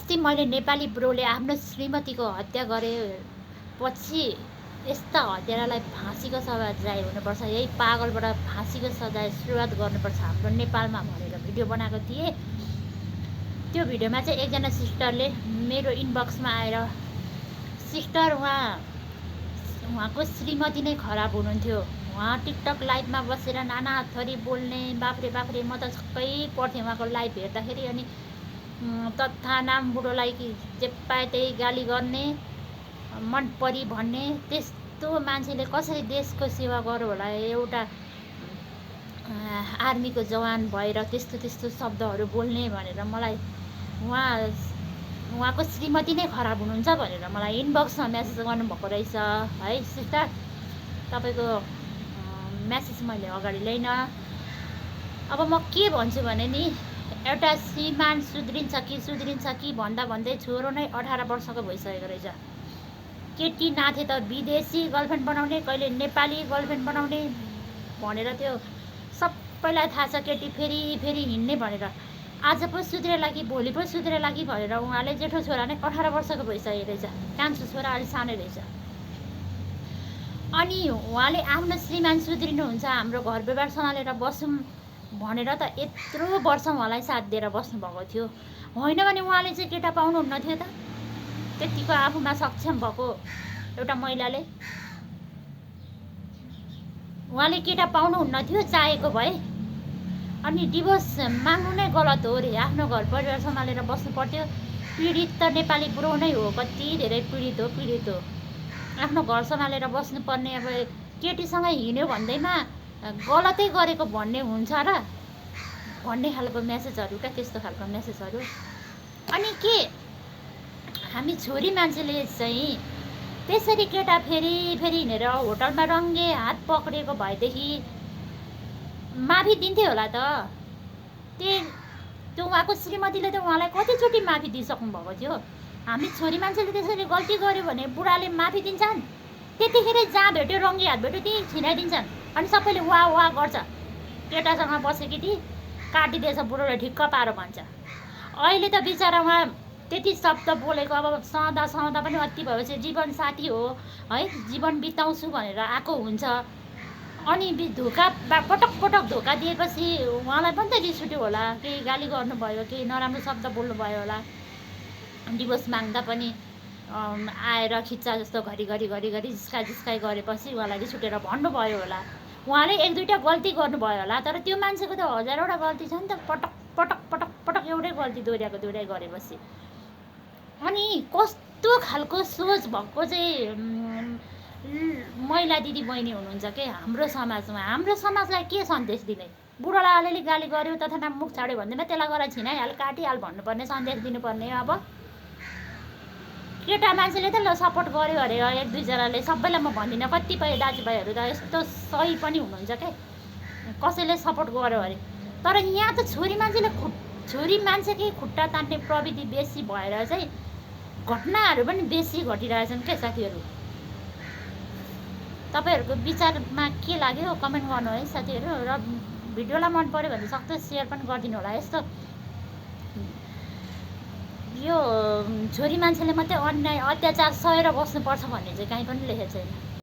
अस्ति मैले नेपाली ब्रोले आफ्नो श्रीमतीको हत्या गरेपछि यस्ता हत्यारालाई फाँसीको सजाय हुनुपर्छ, यही पागलबाट फाँसीको सजाय सुरुवात गर्नुपर्छ हाम्रो नेपालमा भनेर भिडियो बनाएको थिएँ। त्यो भिडियोमा चाहिँ एकजना सिस्टरले मेरो इनबक्समा आएर, सिस्टर उहाँको श्रीमती नै खराब हुनुहुन्थ्यो, उहाँ टिकटक लाइभमा बसेर नाना थरी बोल्ने, बाफ्रे बाफ्रे म त छक्कै पर्थेँ उहाँको लाइभ हेर्दाखेरि। अनि तथा नाम बुढोलाई कि जे पाए त्यही गाली गर्ने, मन परी भन्ने, त्यस्तो मान्छेले कसरी देशको सेवा गर्यो होला। एउटा आर्मीको जवान भएर त्यस्तो त्यस्तो शब्दहरू बोल्ने भनेर मलाई उहाँको श्रीमती नै खराब हुनुहुन्छ भनेर मलाई इनबक्समा म्यासेज गर्नुभएको रहेछ है सिस्टर। तपाईँको म्यासेज मैले अगाडि ल्याइन। अब म के भन्छु भने नि, एउटा श्रीमान सुध्रिन्छ कि भन्दा भन्दै छोरो नै 18 वर्षको भइसकेको रहेछ। केटी नाथे त विदेशी गर्लफ्रेन्ड बनाउने, कहिले नेपाली गर्लफ्रेन्ड बनाउने भनेर त्यो सबैलाई थाहा छ। केटी फेरि फेरि हिँड्ने भनेर आज पो सुध्रेला कि भोलि पो सुध्रेला कि भनेर उहाँले जेठो छोरा नै 18 वर्षको भइसकेको रहेछ। कान्छो छोरा अलिक सानै रहेछ। अनि उहाँले आफ्नो श्रीमान सुध्रिनुहुन्छ, हाम्रो घर व्यवहार सम्हालेर बसौँ भनेर त यत्रो वर्ष उहाँलाई साथ दिएर बस्नुभएको थियो। होइन भने उहाँले चाहिँ केटा पाउनुहुन्न थियो त? त्यतिको आफूमा सक्षम भएको एउटा महिलाले उहाँले केटा पाउनुहुन्न थियो चाहेको भए। अनि डिभोर्स माग्नु नै गलत हो रे, आफ्नो घर परिवार सम्हालेर बस्नु पर्थ्यो। पीडित त नेपाली बुढो नै हो, कति धेरै पीडित हो। आफ्नो घर सम्हालेर बस्नुपर्ने अब केटीसँग हिँड्यो भन्दैमा गलतै गरेको भन्ने हुन्छ र भन्ने खालको म्यासेजहरू क्या, त्यस्तो खालको म्यासेजहरू। अनि के हामी छोरी मान्छेले चाहिँ त्यसरी केटा फेरि फेरि हिँडेर होटलमा रङ्गे हात पक्रेको भएदेखि माफी दिन्थे होला त? त्यो उहाँको श्रीमतीले त उहाँलाई कतिचोटि माफी दिइसक्नु भएको थियो। हामी छोरी मान्छेले त्यसरी गल्ती गर्यो भने बुढाले माफी दिन्छन्? त्यतिखेर जहाँ भेट्यो रङ्गी हात भेट्यो त्यही छिनाइदिन्छन्। अनि सबैले वाह गर्छ, केटासँग बसे केटी काटिदिएछ बुढोले ठिक्क पारो भन्छ। अहिले त बिचरा उहाँ त्यति शब्द बोलेको, अब सहँदा पनि अति भएपछि जीवन साथी हो है, जीवन बिताउँछु भनेर आएको हुन्छ। अनि पटक धोका दिएपछि उहाँलाई पनि त रिस उठ्यो होला, केही गाली गर्नुभयो, केही नराम्रो शब्द बोल्नुभयो होला। डिभोर्स माग्दा पनि आएर खिच्चा जस्तो घरि जिस्काइ गरेपछि उहाँलाई रिस उठेर भन्नुभयो होला। उहाँले एक दुईवटा गल्ती गर्नुभयो होला, तर त्यो मान्छेको त हजारवटा गल्ती छ नि त। पटक एउटै गल्ती दोहोऱ्याइ गरेपछि। अनि कस्तो खालको सोच भएको चाहिँ महिला दिदी बहिनी हुनुहुन्छ के हाम्रो समाजमा। हाम्रो समाजलाई के सन्देश दिने? बुढोलाई अलिअलि गाली गर्यो तथा मुख छाड्यो भन्दैमा त्यसलाई गएर छिनाइहाल काटिहाल भन्नुपर्ने सन्देश दिनुपर्ने। अब केटा मान्छेले त ल सपोर्ट गर्यो अरे एक दुईजनाले, सबैलाई म भन्दिनँ, कतिपय दाजुभाइहरू त यस्तो सही पनि हुनुहुन्छ क्या, कसैले सपोर्ट गर्यो अरे। तर यहाँ त छोरी मान्छेकै खुट्टा तान्ने प्रविधि बेसी भएर चाहिँ घटनाहरू पनि बेसी घटिरहेछन् क्या साथीहरू। तपाईँहरूको विचारमा के लाग्यो कमेन्ट गर्नु है साथीहरू। र भिडियोलाई मन पर्यो भने सक्दो सेयर पनि गरिदिनु होला। यस्तो यो छोरी मान्छेले मात्रै अन्याय अत्याचार सहेर बस्नुपर्छ भन्ने चाहिँ कहीँ पनि लेखेको छैन।